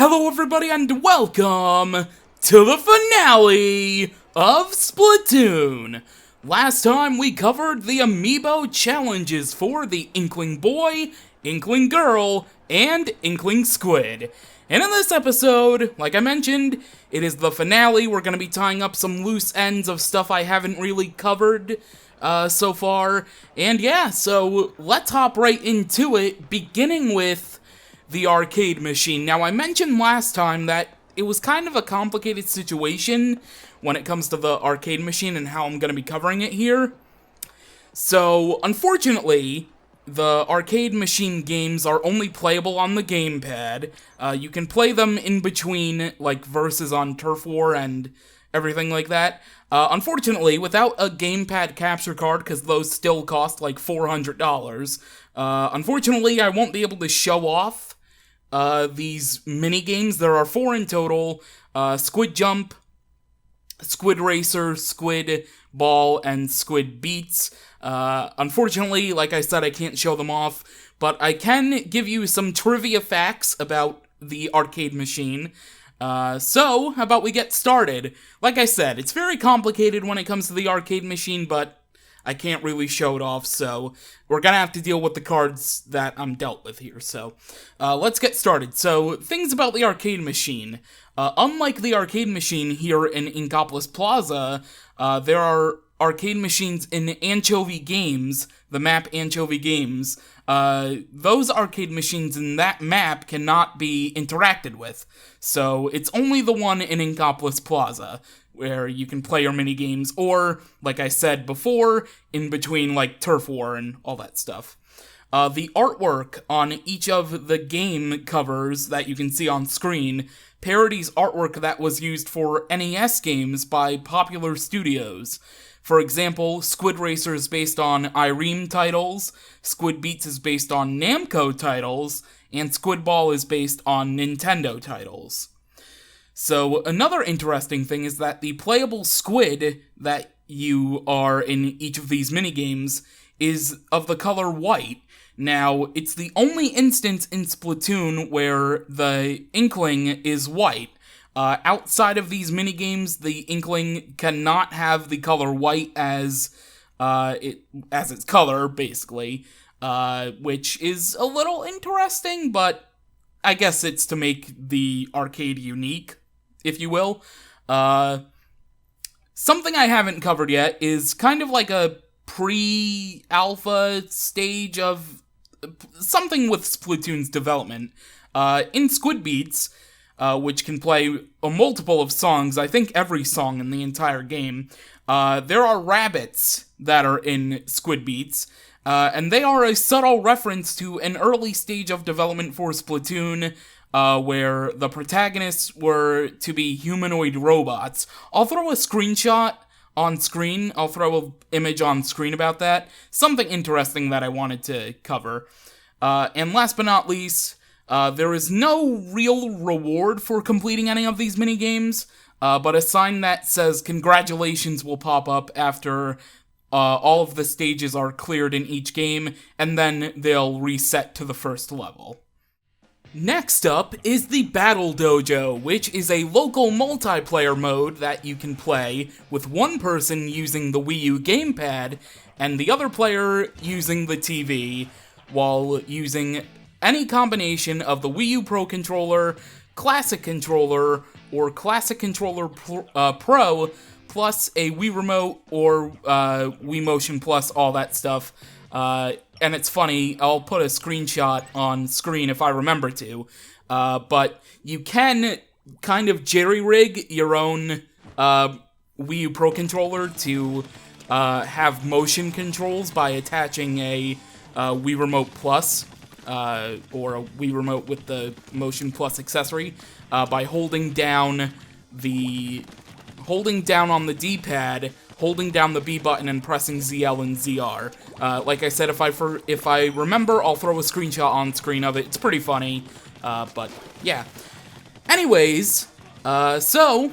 Hello everybody and welcome to the finale of Splatoon! Last time we covered the amiibo challenges for the Inkling Boy, Inkling Girl, and Inkling Squid. And in this episode, like I mentioned, it is the finale. We're going to be tying up some loose ends of stuff I haven't really covered so far. And yeah, so let's hop right into it, beginning with the arcade machine. Now, I mentioned last time that it was kind of a complicated situation when it comes to the arcade machine and how I'm going to be covering it here. So, unfortunately, the arcade machine games are only playable on the gamepad. You can play them in between, like, versus on Turf War and everything like that. Unfortunately, without a gamepad capture card, because those still cost like $400, unfortunately, I won't be able to show off these mini-games. There are 4 in total: Squid Jump, Squid Racer, Squid Ball, and Squid Beats. Unfortunately, like I said, I can't show them off, but I can give you some trivia facts about the arcade machine. So, how about we get started? Like I said, it's very complicated when it comes to the arcade machine, but I can't really show it off, so we're gonna have to deal with the cards that I'm dealt with here. So, let's get started. So, things about the arcade machine. Unlike the arcade machine here in Inkopolis Plaza, there are arcade machines in Anchovy Games, the map Anchovy Games. Those arcade machines in that map cannot be interacted with. So, it's only the one in Inkopolis Plaza, where you can play your mini-games, or, like I said before, in between, like, Turf War and all that stuff. The artwork on each of the game covers that you can see on screen parodies artwork that was used for NES games by popular studios. For example, Squid Racer is based on Ireme titles, Squid Beats is based on Namco titles, and Squid Ball is based on Nintendo titles. So, another interesting thing is that the playable squid that you are in each of these minigames is of the color white. Now, it's the only instance in Splatoon where the Inkling is white. Outside of these minigames, the Inkling cannot have the color white as its color, basically, which is a little interesting, but I guess it's to make the arcade unique, if you will. Something I haven't covered yet is kind of like a pre-alpha stage of something with Splatoon's development. In Squid Beats, which can play a multiple of songs, I think every song in the entire game, there are rabbits that are in Squid Beats, and they are a subtle reference to an early stage of development for Splatoon, where the protagonists were to be humanoid robots. I'll throw a screenshot on screen. I'll throw an image on screen about that. Something interesting that I wanted to cover. And last but not least, there is no real reward for completing any of these minigames, but a sign that says congratulations will pop up after all of the stages are cleared in each game, and then they'll reset to the first level. Next up is the Battle Dojo, which is a local multiplayer mode that you can play with one person using the Wii U gamepad and the other player using the TV, while using any combination of the Wii U Pro Controller, Classic Controller, or Classic Controller Pro, plus a Wii Remote or Wii Motion Plus, all that stuff. And it's funny, I'll put a screenshot on screen if I remember to, but you can kind of jerry-rig your own Wii U Pro Controller to have motion controls by attaching a Wii Remote Plus, or a Wii Remote with the Motion Plus accessory, by holding down on the D-pad, holding down the B button and pressing ZL and ZR. Like I said, if I remember, I'll throw a screenshot on screen of it. It's pretty funny, but yeah. Anyways, so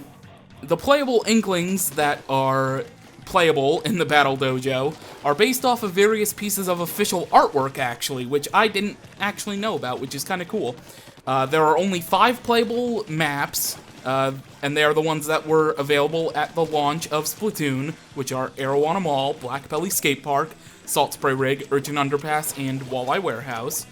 the playable Inklings that are playable in the Battle Dojo are based off of various pieces of official artwork, actually, which I didn't actually know about, which is kind of cool. There are only 5 playable maps, and they are the ones that were available at the launch of Splatoon, which are Arowana Mall, Black Belly Skate Park, Salt Spray Rig, Urchin Underpass, and Walleye Warehouse.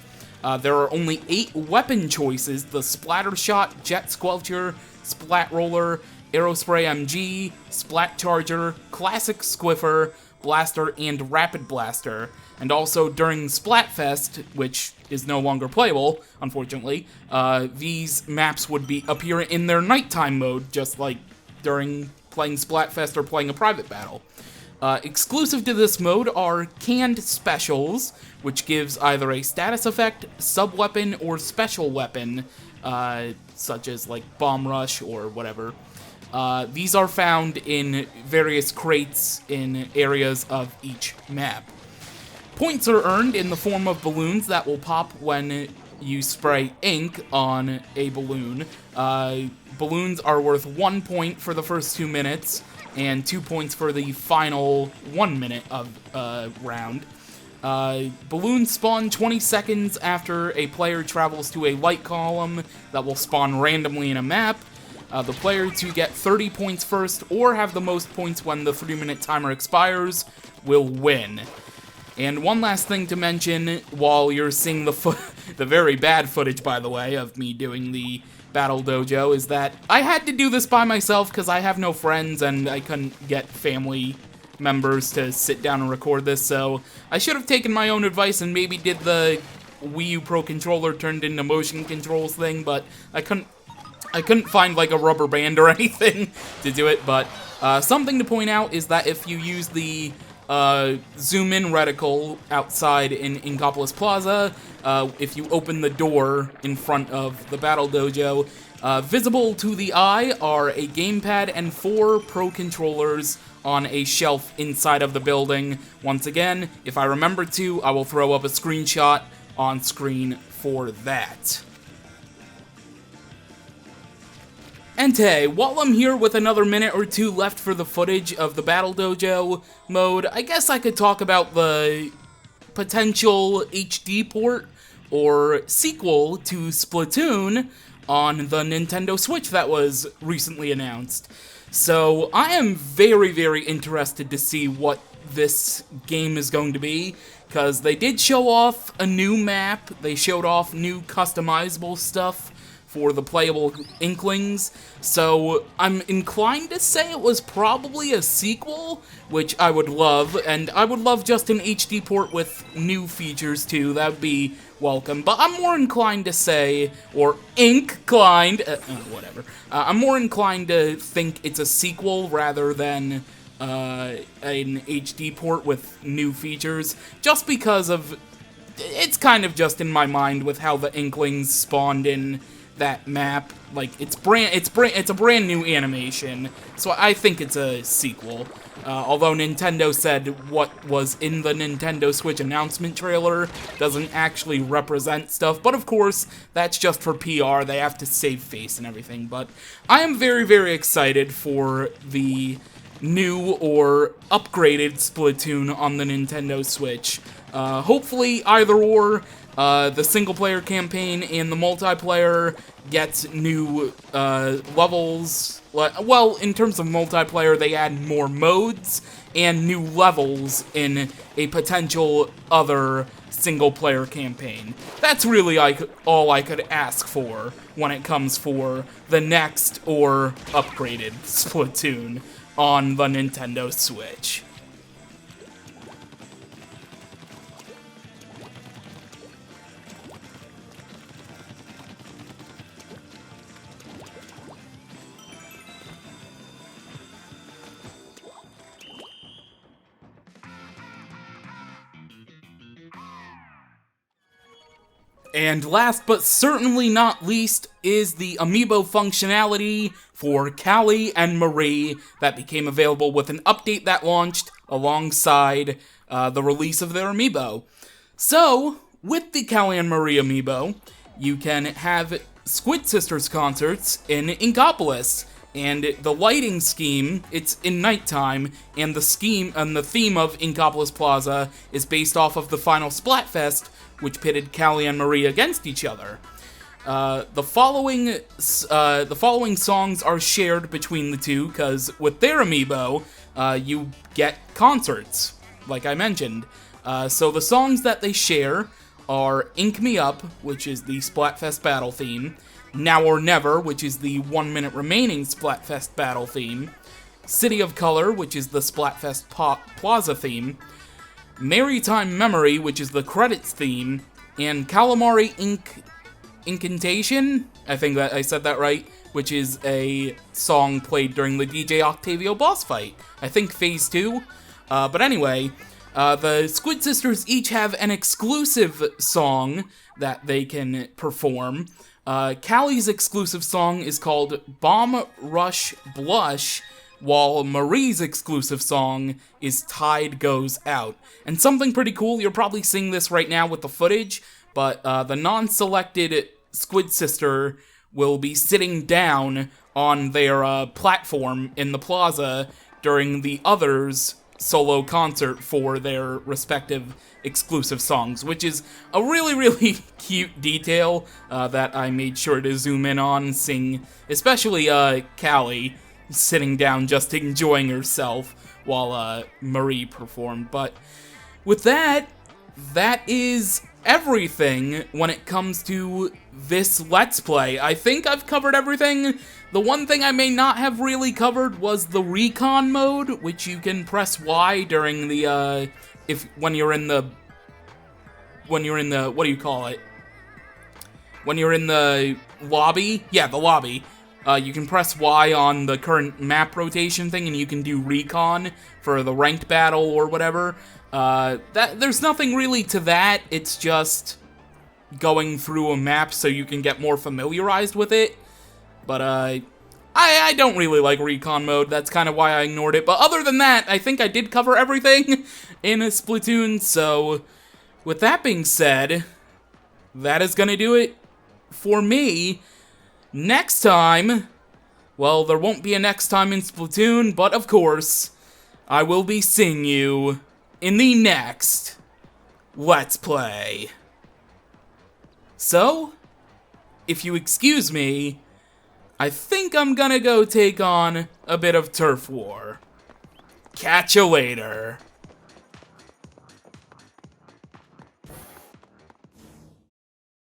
There are only 8 weapon choices: the Splatter Shot, Jet Squelcher, Splat Roller, Aerospray MG, Splat Charger, Classic Squiffer, Blaster, and Rapid Blaster. And also during Splatfest, which is no longer playable, unfortunately, these maps would appear in their nighttime mode, just like during playing Splatfest or playing a private battle. Exclusive to this mode are canned specials, which gives either a status effect, sub-weapon, or special weapon, such as like Bomb Rush or whatever. These are found in various crates in areas of each map. Points are earned in the form of balloons that will pop when you spray ink on a balloon. Balloons are worth 1 point for the first 2 minutes, and 2 points for the final 1 minute of round. Balloons spawn 20 seconds after a player travels to a light column that will spawn randomly in a map. The player to get 30 points first, or have the most points when the 3-minute timer expires, will win. And one last thing to mention, while you're seeing the very bad footage, by the way, of me doing the Battle Dojo, is that I had to do this by myself because I have no friends and I couldn't get family members to sit down and record this, so I should have taken my own advice and maybe did the Wii U Pro Controller turned into motion controls thing, but I couldn't find like a rubber band or anything to do it. But something to point out is that if you use the zoom in reticle outside in Inkopolis Plaza, if you open the door in front of the Battle Dojo, visible to the eye are a gamepad and 4 Pro Controllers on a shelf inside of the building. Once again, if I remember to, I will throw up a screenshot on screen for that. And hey, while I'm here with another minute or 2 left for the footage of the Battle Dojo mode, I guess I could talk about the potential HD port or sequel to Splatoon on the Nintendo Switch that was recently announced. So I am very, very interested to see what this game is going to be, because they did show off a new map, they showed off new customizable stuff for the playable Inklings, so I'm inclined to say it was probably a sequel, which I would love, and I would love just an HD port with new features too. That would be welcome, but I'm more inclined to say, or whatever, I'm more inclined to think it's a sequel rather than an HD port with new features, just because of, it's kind of just in my mind with how the Inklings spawned in that map. Like, it's a brand new animation, so I think it's a sequel. Although Nintendo said what was in the Nintendo Switch announcement trailer doesn't actually represent stuff, but of course, that's just for PR, they have to save face and everything. But I am very, very excited for the new or upgraded Splatoon on the Nintendo Switch. Hopefully either or. The single-player campaign and the multiplayer gets new levels. Well, in terms of multiplayer, they add more modes and new levels in a potential other single-player campaign. That's really all I could ask for when it comes for the next or upgraded Splatoon on the Nintendo Switch. And last but certainly not least is the amiibo functionality for Callie and Marie that became available with an update that launched alongside the release of their amiibo. So, with the Callie and Marie amiibo, you can have Squid Sisters concerts in Inkopolis. And the lighting scheme, it's in nighttime, and the theme of Inkopolis Plaza is based off of the final Splatfest, which pitted Callie and Marie against each other. The following songs are shared between the two, because with their amiibo, you get concerts, like I mentioned. So the songs that they share are Ink Me Up, which is the Splatfest battle theme, Now or Never, which is the 1 minute remaining Splatfest battle theme, City of Color, which is the Splatfest Plaza theme, Maritime Memory, which is the credits theme, and Calamari Incantation, I think that I said that right, which is a song played during the DJ Octavio boss fight. I think Phase 2. But anyway, the Squid Sisters each have an exclusive song that they can perform. Callie's exclusive song is called Bomb Rush Blush, while Marie's exclusive song is Tide Goes Out. And something pretty cool, you're probably seeing this right now with the footage, but the non-selected Squid Sister will be sitting down on their platform in the plaza during the others' solo concert for their respective exclusive songs, which is a really, really cute detail that I made sure to zoom in on, seeing especially Callie sitting down just enjoying herself while Marie performed. But with that, that is everything when it comes to this Let's Play. I think I've covered everything. The one thing I may not have really covered was the recon mode, which you can press Y during the, when you're in the, what do you call it? When you're in the lobby? Yeah, the lobby. You can press Y on the current map rotation thing, and you can do recon for the ranked battle or whatever. There's nothing really to that. It's just going through a map so you can get more familiarized with it. But I don't really like recon mode. That's kind of why I ignored it. But other than that, I think I did cover everything in a Splatoon. So with that being said, that is gonna do it for me. Next time, well, there won't be a next time in Splatoon, but of course, I will be seeing you in the next Let's Play. So, if you excuse me, I think I'm gonna go take on a bit of turf war. Catch you later.